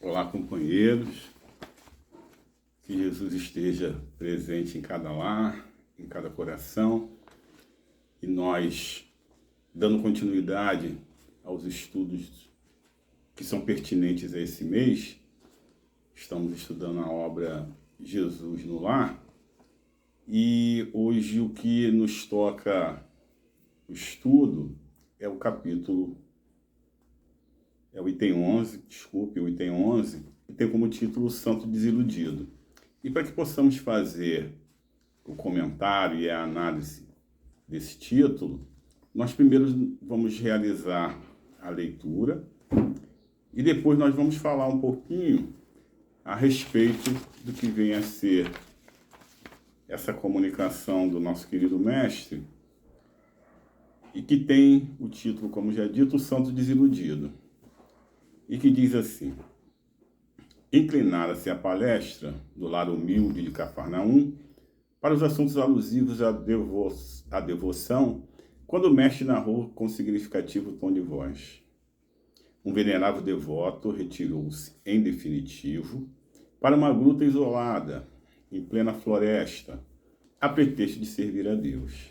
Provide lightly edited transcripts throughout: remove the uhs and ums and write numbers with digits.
Olá, companheiros. Que Jesus esteja presente em cada lar, em cada coração. E nós, dando continuidade aos estudos que são pertinentes a esse mês, estamos estudando a obra Jesus no Lar. E hoje o que nos toca o estudo é o item 11, o item 11, que tem como título o Santo Desiludido. E para que possamos fazer o comentário e a análise desse título, nós primeiro vamos realizar a leitura e depois nós vamos falar um pouquinho a respeito do que vem a ser essa comunicação do nosso querido mestre e que tem o título, como já dito, o Santo Desiludido. E que diz assim: inclinara-se a palestra do lar humilde de Cafarnaum para os assuntos alusivos à devoção, quando o mestre narrou com significativo tom de voz. Um venerável devoto retirou-se, em definitivo, para uma gruta isolada, em plena floresta, a pretexto de servir a Deus.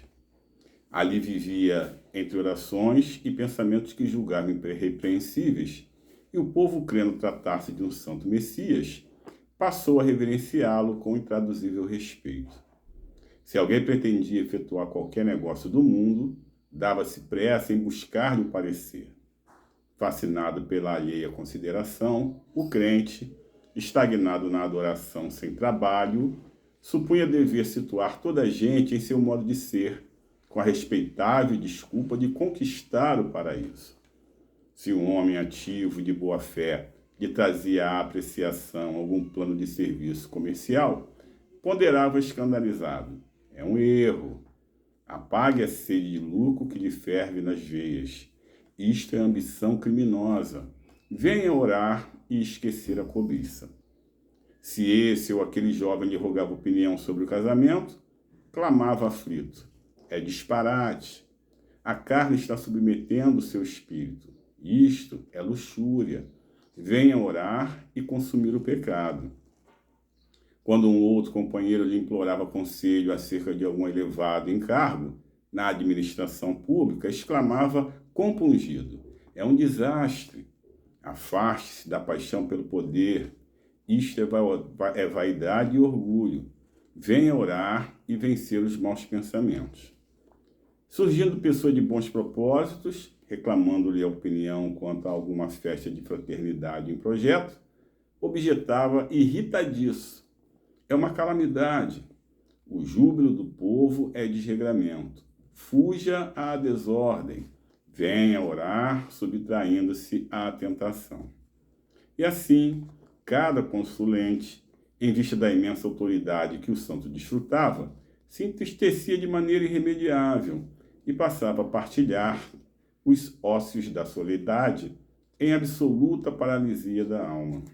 Ali vivia entre orações e pensamentos que julgavam irrepreensíveis, e o povo, crendo tratar-se de um santo Messias, passou a reverenciá-lo com intraduzível respeito. Se alguém pretendia efetuar qualquer negócio do mundo, dava-se pressa em buscar-lhe o parecer. Fascinado pela alheia consideração, o crente, estagnado na adoração sem trabalho, supunha dever situar toda a gente em seu modo de ser, com a respeitável desculpa de conquistar o paraíso. Se um homem ativo e de boa fé lhe trazia à apreciação algum plano de serviço comercial, ponderava escandalizado: é um erro. Apague a sede de lucro que lhe ferve nas veias. Isto é ambição criminosa. Venha orar e esquecer a cobiça. Se esse ou aquele jovem lhe rogava opinião sobre o casamento, clamava aflito: é disparate. A carne está submetendo o seu espírito. Isto é luxúria. Venha orar e consumir o pecado. Quando um outro companheiro lhe implorava conselho acerca de algum elevado encargo na administração pública, exclamava compungido: é um desastre. Afaste-se da paixão pelo poder. Isto é vaidade e orgulho. Venha orar e vencer os maus pensamentos. Surgindo pessoa de bons propósitos, reclamando-lhe a opinião quanto a alguma festa de fraternidade em projeto, objetava irritadiço: é uma calamidade. O júbilo do povo é desregramento. Fuja à desordem. Venha orar, subtraindo-se à tentação. E assim, cada consulente, em vista da imensa autoridade que o santo desfrutava, se entristecia de maneira irremediável e passava a partilhar os ócios da soledade em absoluta paralisia da alma.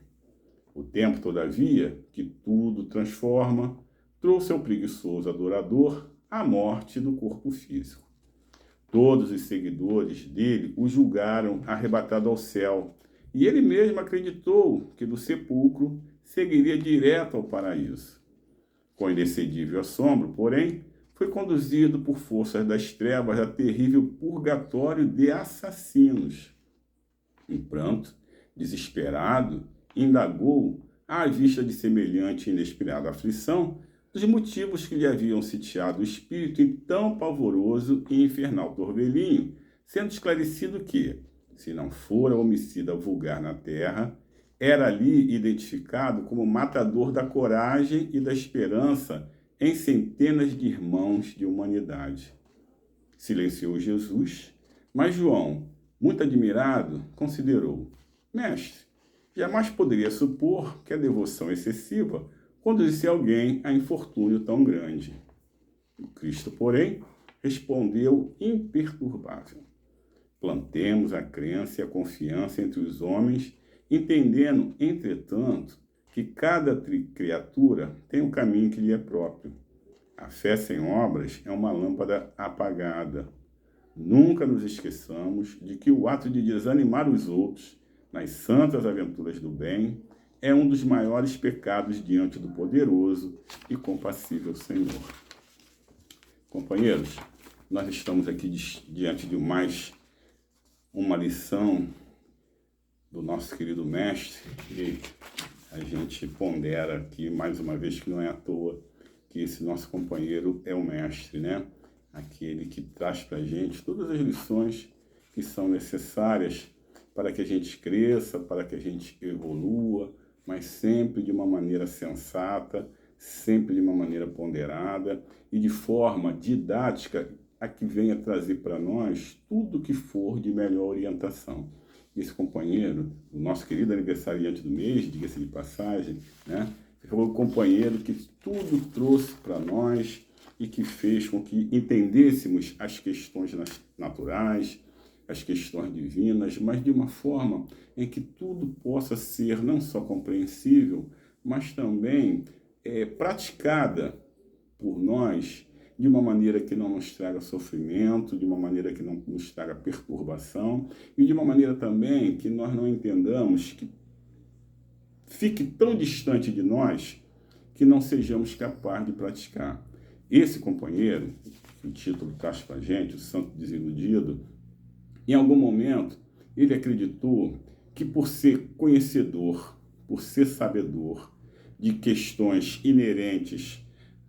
O tempo, todavia, que tudo transforma, trouxe ao preguiçoso adorador a morte do corpo físico. Todos os seguidores dele o julgaram arrebatado ao céu, e ele mesmo acreditou que do sepulcro seguiria direto ao paraíso. Com inexcedível assombro, porém, foi conduzido por forças das trevas a terrível purgatório de assassinos. Em pranto, desesperado, indagou, à vista de semelhante e inesperada aflição, dos motivos que lhe haviam sitiado o espírito em tão pavoroso e infernal torvelinho, sendo esclarecido que, se não fora homicida vulgar na terra, era ali identificado como matador da coragem e da esperança em centenas de irmãos de humanidade. Silenciou Jesus, mas João, muito admirado, considerou: mestre, jamais poderia supor que a devoção excessiva conduzisse alguém a infortúnio tão grande. O Cristo, porém, respondeu imperturbável: plantemos a crença e a confiança entre os homens, entendendo, entretanto, que cada criatura tem um caminho que lhe é próprio. A fé sem obras é uma lâmpada apagada. Nunca nos esqueçamos de que o ato de desanimar os outros nas santas aventuras do bem, é um dos maiores pecados diante do poderoso e compassível Senhor. Companheiros, nós estamos aqui diante de mais uma lição do nosso querido mestre, e a gente pondera aqui mais uma vez que não é à toa que esse nosso companheiro é o mestre, né? Aquele que traz para a gente todas as lições que são necessárias para que a gente cresça, para que a gente evolua, mas sempre de uma maneira sensata, sempre de uma maneira ponderada e de forma didática, a que venha trazer para nós tudo que for de melhor orientação. Esse companheiro, o nosso querido aniversariante do mês, diga-se de passagem, né? Foi o companheiro que tudo trouxe para nós e que fez com que entendêssemos as questões naturais, as questões divinas, mas de uma forma em que tudo possa ser não só compreensível, mas também praticada por nós de uma maneira que não nos traga sofrimento, de uma maneira que não nos traga perturbação e de uma maneira também que nós não entendamos, que fique tão distante de nós que não sejamos capazes de praticar. Esse companheiro, que o título traz para a gente, o Santo Desiludido, em algum momento ele acreditou que por ser conhecedor, por ser sabedor de questões inerentes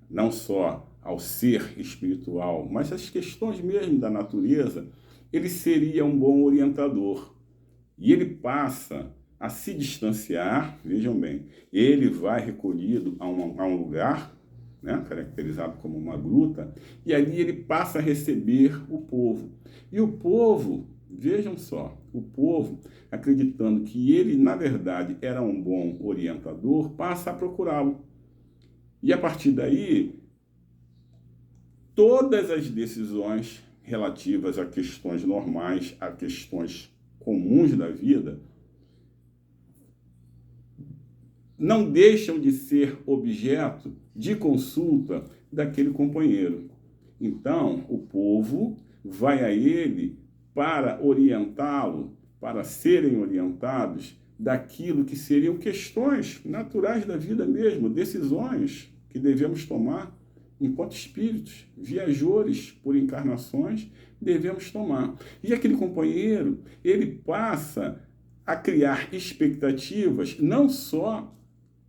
não só ao ser espiritual, mas as questões mesmo da natureza, ele seria um bom orientador. E ele passa a se distanciar, vejam bem, ele vai recolhido a um lugar, né, caracterizado como uma gruta, e ali ele passa a receber o povo. E o povo, vejam só, o povo, acreditando que ele, na verdade, era um bom orientador, passa a procurá-lo. E a partir daí, todas as decisões relativas a questões normais, a questões comuns da vida, não deixam de ser objeto de consulta daquele companheiro. Então, o povo vai a ele para orientá-lo, para serem orientados daquilo que seriam questões naturais da vida mesmo, decisões que devemos tomar enquanto espíritos, viajores por encarnações, devemos tomar. E aquele companheiro, ele passa a criar expectativas não só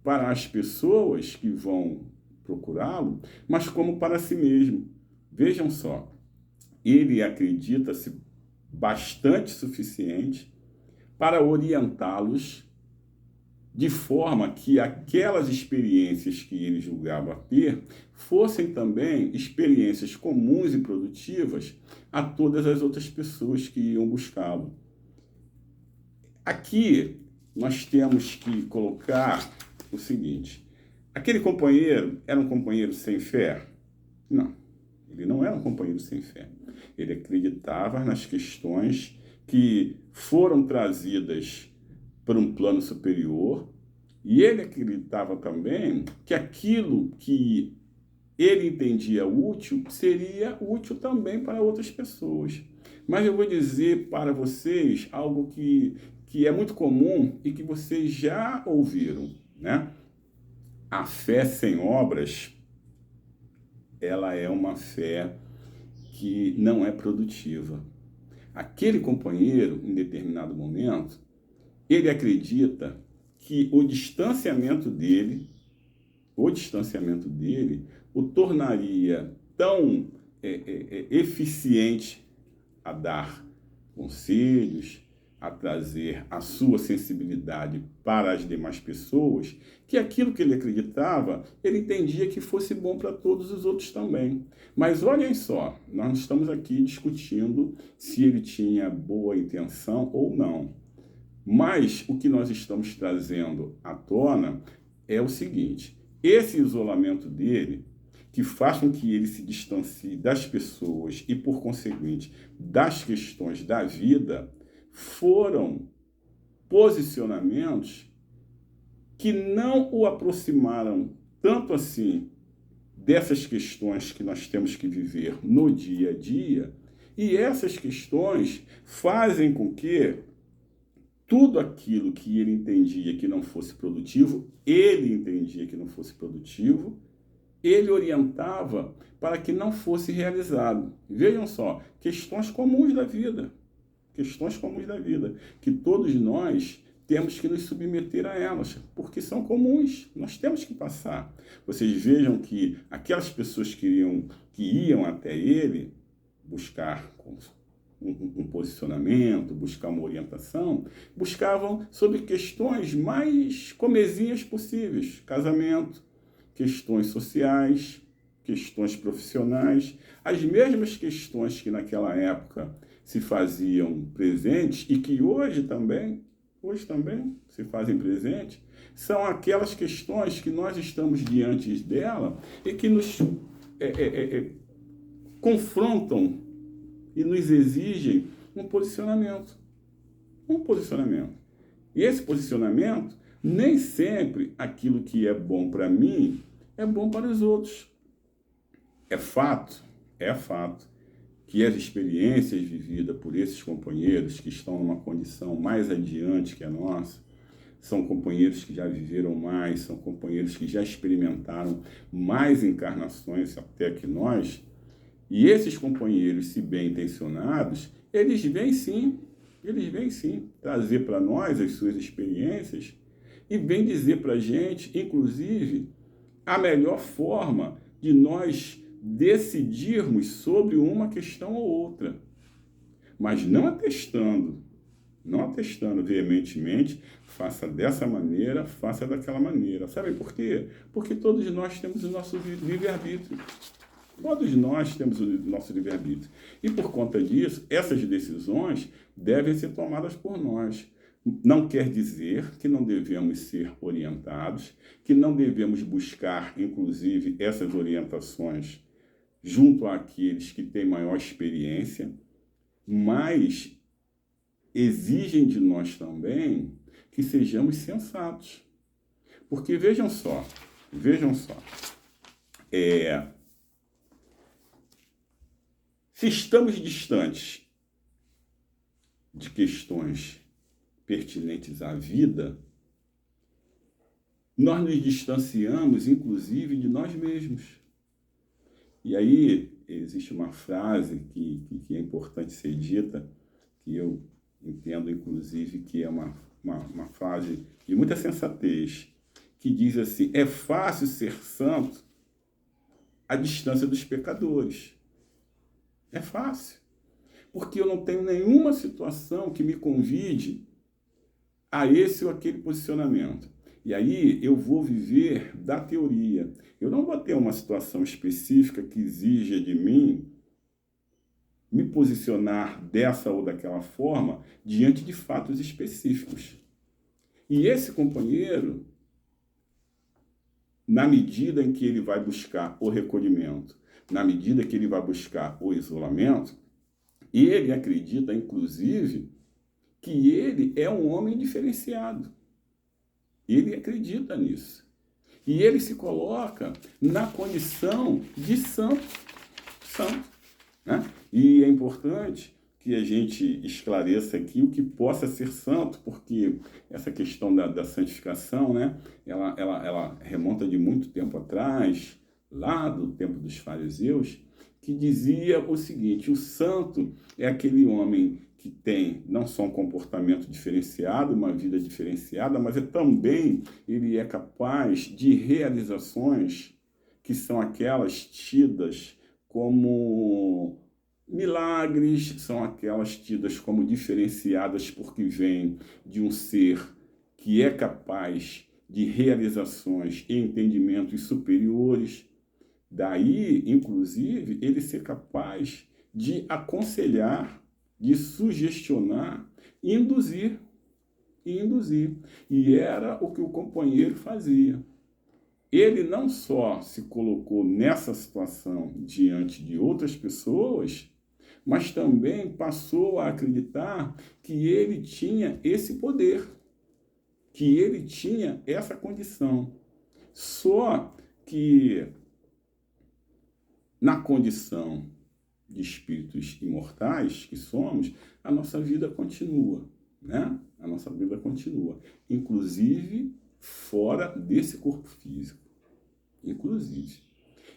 para as pessoas que vão procurá-lo, mas como para si mesmo. Vejam só, ele acredita-se bastante suficiente para orientá-los de forma que aquelas experiências que ele julgava ter fossem também experiências comuns e produtivas a todas as outras pessoas que iam buscá-lo. Aqui nós temos que colocar o seguinte: aquele companheiro era um companheiro sem fé? Não, ele não era um companheiro sem fé. Ele acreditava nas questões que foram trazidas por um plano superior, e ele acreditava também que aquilo que ele entendia útil seria útil também para outras pessoas. Mas eu vou dizer para vocês algo que é muito comum e que vocês já ouviram, né? A fé sem obras, ela é uma fé que não é produtiva. Aquele companheiro, em determinado momento, ele acredita que o distanciamento dele o tornaria tão eficiente a dar conselhos, a trazer a sua sensibilidade para as demais pessoas, que aquilo que ele acreditava, ele entendia que fosse bom para todos os outros também. Mas olhem só, nós não estamos aqui discutindo se ele tinha boa intenção ou não. Mas o que nós estamos trazendo à tona é o seguinte: esse isolamento dele, que faz com que ele se distancie das pessoas e, por conseguinte, das questões da vida, foram posicionamentos que não o aproximaram tanto assim dessas questões que nós temos que viver no dia a dia, e essas questões fazem com que tudo aquilo que ele entendia que não fosse produtivo, ele entendia que não fosse produtivo, ele orientava para que não fosse realizado. Vejam só, questões comuns da vida, que todos nós temos que nos submeter a elas, porque são comuns, nós temos que passar. Vocês vejam que aquelas pessoas que iam até ele buscar um posicionamento, buscar uma orientação, buscavam sobre questões mais comezinhas possíveis, casamento, questões sociais, questões profissionais, as mesmas questões que naquela época se faziam presentes e que hoje também se fazem presentes, são aquelas questões que nós estamos diante dela e que nos confrontam e nos exigem um posicionamento. Um posicionamento. E esse posicionamento, nem sempre aquilo que é bom para mim é bom para os outros. É fato que as experiências vividas por esses companheiros que estão numa condição mais adiante que a nossa, são companheiros que já viveram mais, são companheiros que já experimentaram mais encarnações até que nós, e esses companheiros, se bem intencionados, eles vêm sim trazer para nós as suas experiências e vêm dizer para a gente, inclusive, a melhor forma de nós decidirmos sobre uma questão ou outra, mas não atestando veementemente, faça dessa maneira, faça daquela maneira. Sabe por quê? Porque todos nós temos o nosso livre-arbítrio. Todos nós temos o nosso livre-arbítrio. E por conta disso, essas decisões devem ser tomadas por nós. Não quer dizer que não devemos ser orientados, que não devemos buscar, inclusive, essas orientações junto àqueles que têm maior experiência, mas exigem de nós também que sejamos sensatos. Porque vejam só, se estamos distantes de questões pertinentes à vida, nós nos distanciamos, inclusive, de nós mesmos. E aí existe uma frase que é importante ser dita, que eu entendo, inclusive, que é uma frase de muita sensatez, que diz assim: é fácil ser santo à distância dos pecadores. É fácil, porque eu não tenho nenhuma situação que me convide a esse ou aquele posicionamento. E aí eu vou viver da teoria. Eu não vou ter uma situação específica que exija de mim me posicionar dessa ou daquela forma diante de fatos específicos. E esse companheiro, na medida em que ele vai buscar o recolhimento, na medida que ele vai buscar o isolamento, ele acredita, inclusive, que ele é um homem diferenciado. Ele acredita nisso. E ele se coloca na condição de santo. Né? E é importante que a gente esclareça aqui o que possa ser santo, porque essa questão da santificação, né, ela remonta de muito tempo atrás, lá do tempo dos fariseus, que dizia o seguinte: o santo é aquele homem que tem não só um comportamento diferenciado, uma vida diferenciada, mas também ele é capaz de realizações que são aquelas tidas como milagres, são aquelas tidas como diferenciadas porque vêm de um ser que é capaz de realizações e entendimentos superiores. Daí, inclusive, ele ser capaz de aconselhar, de sugestionar e induzir. E era o que o companheiro fazia. Ele não só se colocou nessa situação diante de outras pessoas, mas também passou a acreditar que ele tinha esse poder, que ele tinha essa condição. Só que na condição de espíritos imortais que somos, a nossa vida continua, né? A nossa vida continua, inclusive fora desse corpo físico, inclusive.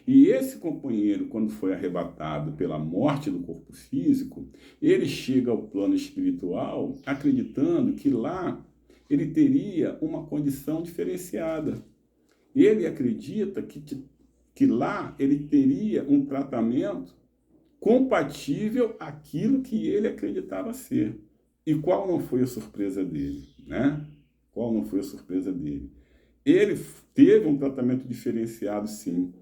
E esse companheiro, quando foi arrebatado pela morte do corpo físico, ele chega ao plano espiritual acreditando que lá ele teria uma condição diferenciada. Ele acredita que lá ele teria um tratamento compatível àquilo que ele acreditava ser. E qual não foi a surpresa dele, né? Qual não foi a surpresa dele? Ele teve um tratamento diferenciado, sim,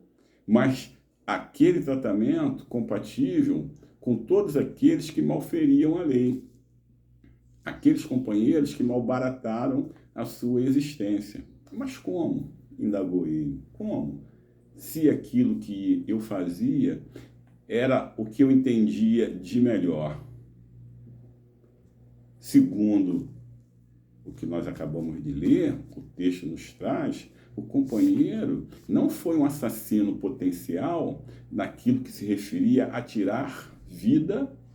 mas aquele tratamento compatível com todos aqueles que malferiam a lei, aqueles companheiros que malbarataram a sua existência. Mas como? Indagou ele. Como? Se aquilo que eu fazia era o que eu entendia de melhor. Segundo o que nós acabamos de ler, o texto nos traz, o companheiro não foi um assassino potencial naquilo que se referia a tirar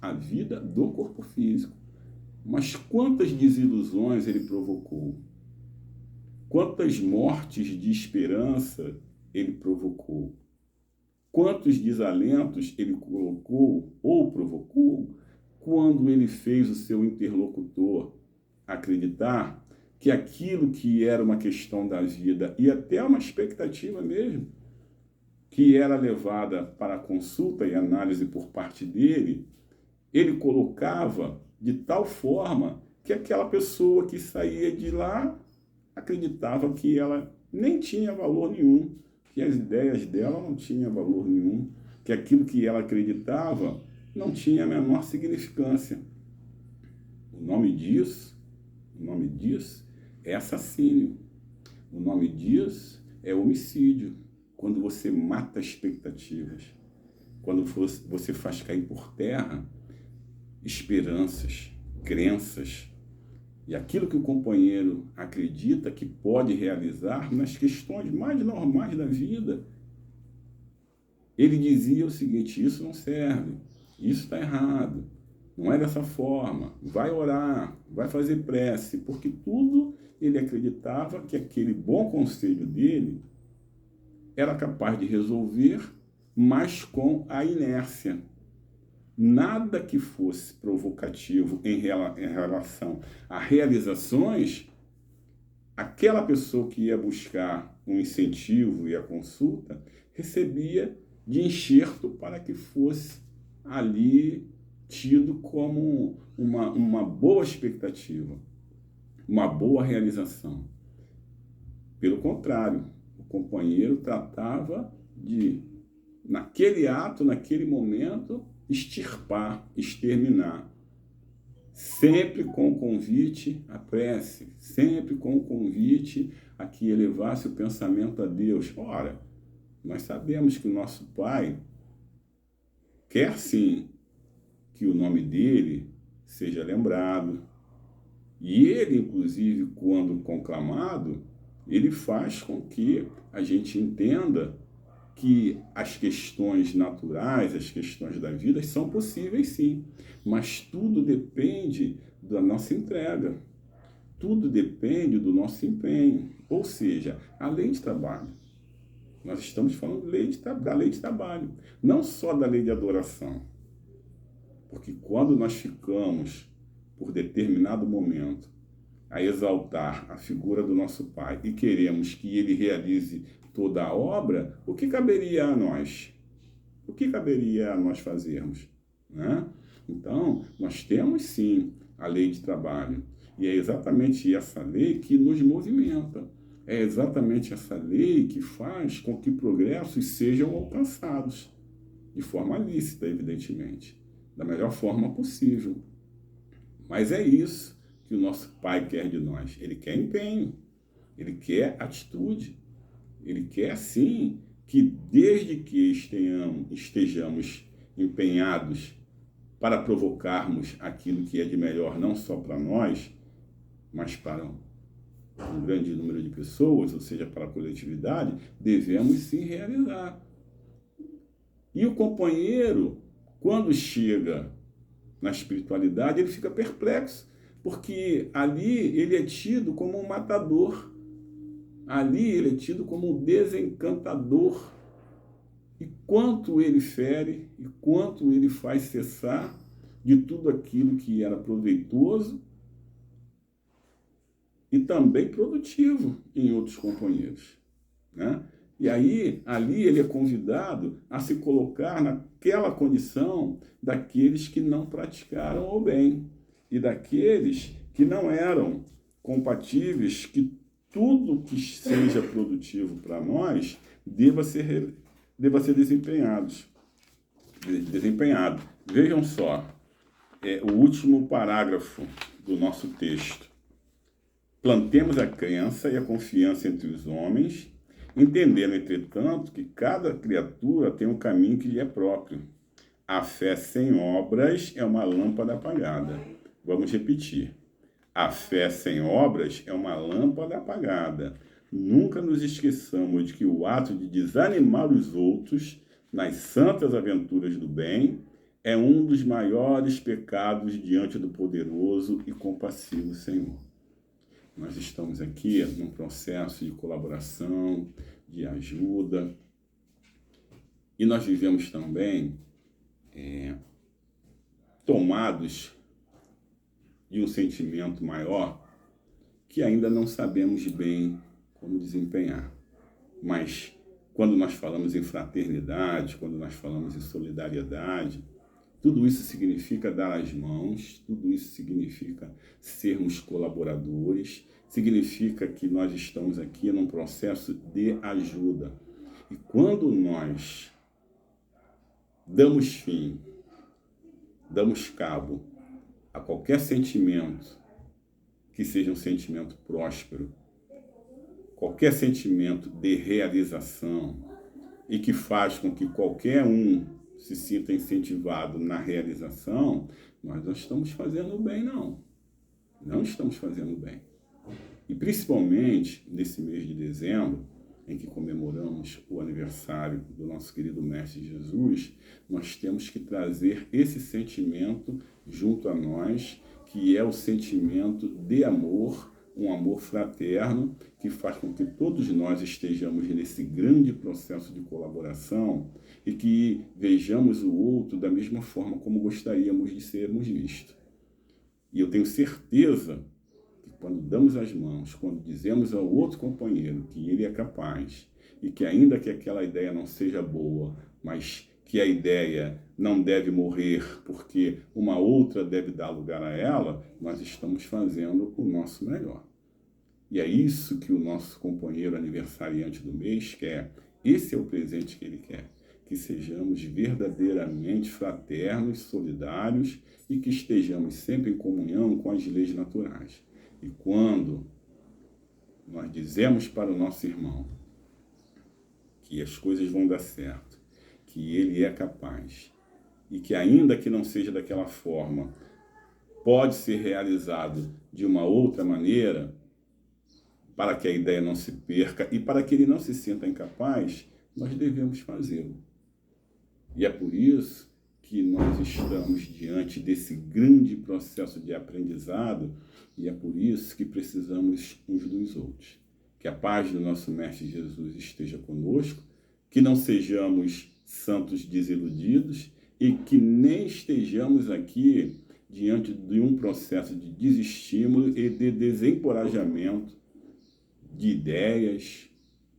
a vida do corpo físico. Mas quantas desilusões ele provocou? Quantas mortes de esperança ele provocou? Quantos desalentos ele colocou ou provocou quando ele fez o seu interlocutor acreditar que aquilo que era uma questão da vida e até uma expectativa mesmo, que era levada para consulta e análise por parte dele, ele colocava de tal forma que aquela pessoa que saía de lá acreditava que ela nem tinha valor nenhum, que as ideias dela não tinham valor nenhum, que aquilo que ela acreditava não tinha a menor significância. O nome disso é assassínio. O nome disso é homicídio. Quando você mata expectativas, quando você faz cair por terra esperanças, crenças, e aquilo que o companheiro acredita que pode realizar nas questões mais normais da vida. Ele dizia o seguinte: isso não serve, isso está errado, não é dessa forma, vai orar, vai fazer prece, porque tudo ele acreditava que aquele bom conselho dele era capaz de resolver, mas com a inércia. Nada que fosse provocativo em relação a realizações, aquela pessoa que ia buscar um incentivo e a consulta recebia de enxerto para que fosse ali tido como uma boa expectativa, uma boa realização. Pelo contrário, o companheiro tratava de, naquele ato, naquele momento, extirpar, exterminar. Sempre com o convite à prece, sempre com o convite a que elevasse o pensamento a Deus. Ora, nós sabemos que o nosso Pai quer sim que o nome dele seja lembrado. E ele, inclusive, quando conclamado, ele faz com que a gente entenda que as questões naturais, as questões da vida são possíveis sim, mas tudo depende da nossa entrega, tudo depende do nosso empenho, ou seja, a lei de trabalho. Nós estamos falando da lei de trabalho, não só da lei de adoração, porque quando nós ficamos, por determinado momento, a exaltar a figura do nosso Pai e queremos que ele realize toda a obra, o que caberia a nós? O que caberia a nós fazermos? Né? Então, nós temos sim a lei de trabalho. E é exatamente essa lei que nos movimenta. É exatamente essa lei que faz com que progressos sejam alcançados. De forma lícita, evidentemente. Da melhor forma possível. Mas é isso que o nosso Pai quer de nós. Ele quer empenho. Ele quer atitude. Ele quer, sim, que desde que estejamos empenhados para provocarmos aquilo que é de melhor, não só para nós, mas para um grande número de pessoas, ou seja, para a coletividade, devemos sim realizar. E o companheiro, quando chega na espiritualidade, ele fica perplexo, porque ali ele é tido como um matador, ali ele é tido como um desencantador. E quanto ele fere, e quanto ele faz cessar de tudo aquilo que era proveitoso e também produtivo em outros companheiros, né? E aí, ali ele é convidado a se colocar naquela condição daqueles que não praticaram o bem e daqueles que não eram compatíveis, que tudo que seja produtivo para nós deva ser desempenhado. Vejam só, o último parágrafo do nosso texto. Plantemos a crença e a confiança entre os homens, entendendo, entretanto, que cada criatura tem um caminho que lhe é próprio. A fé sem obras é uma lâmpada apagada. Vamos repetir. A fé sem obras é uma lâmpada apagada. Nunca nos esqueçamos de que o ato de desanimar os outros nas santas aventuras do bem é um dos maiores pecados diante do poderoso e compassivo Senhor. Nós estamos aqui num processo de colaboração, de ajuda, e nós vivemos também tomados de um sentimento maior que ainda não sabemos bem como desempenhar. Mas quando nós falamos em fraternidade, quando nós falamos em solidariedade, tudo isso significa dar as mãos, tudo isso significa sermos colaboradores, significa que nós estamos aqui num processo de ajuda. E quando nós damos fim, damos cabo a qualquer sentimento que seja um sentimento próspero, qualquer sentimento de realização e que faz com que qualquer um se sinta incentivado na realização, nós não estamos fazendo bem, não. Não estamos fazendo bem. E principalmente nesse mês de dezembro, em que comemoramos o aniversário do nosso querido Mestre Jesus, nós temos que trazer esse sentimento junto a nós, que é o sentimento de amor, um amor fraterno, que faz com que todos nós estejamos nesse grande processo de colaboração e que vejamos o outro da mesma forma como gostaríamos de sermos vistos. E eu tenho certeza que quando damos as mãos, quando dizemos ao outro companheiro que ele é capaz e que ainda que aquela ideia não seja boa, mas que a ideia não deve morrer porque uma outra deve dar lugar a ela, nós estamos fazendo o nosso melhor. E é isso que o nosso companheiro aniversariante do mês quer. Esse é o presente que ele quer. Que sejamos verdadeiramente fraternos, solidários e que estejamos sempre em comunhão com as leis naturais. E quando nós dizemos para o nosso irmão que as coisas vão dar certo, que ele é capaz e que ainda que não seja daquela forma, pode ser realizado de uma outra maneira, para que a ideia não se perca e para que ele não se sinta incapaz, nós devemos fazê-lo. E é por isso que nós estamos diante desse grande processo de aprendizado e é por isso que precisamos uns dos outros. Que a paz do nosso Mestre Jesus esteja conosco, que não sejamos santos desiludidos e que nem estejamos aqui diante de um processo de desestímulo e de desencorajamento de ideias,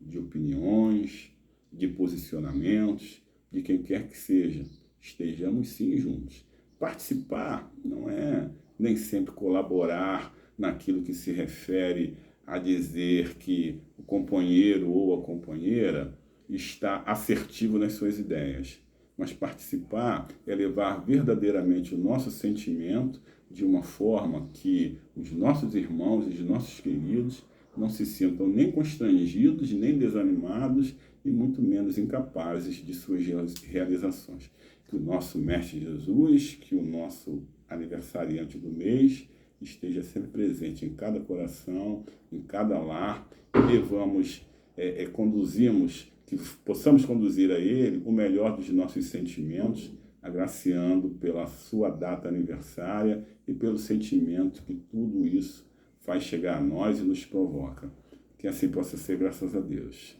de opiniões, de posicionamentos, de quem quer que seja. Estejamos sim juntos. Participar não é nem sempre colaborar naquilo que se refere a dizer que o companheiro ou a companheira está assertivo nas suas ideias. Mas participar é levar verdadeiramente o nosso sentimento de uma forma que os nossos irmãos e os nossos queridos não se sintam nem constrangidos, nem desanimados e muito menos incapazes de suas realizações. Que o nosso Mestre Jesus, que o nosso aniversariante do mês esteja sempre presente em cada coração, em cada lar, que possamos conduzir a ele o melhor dos nossos sentimentos, agraciando pela sua data aniversária e pelo sentimento que tudo isso faz chegar a nós e nos provoca. Que assim possa ser, graças a Deus.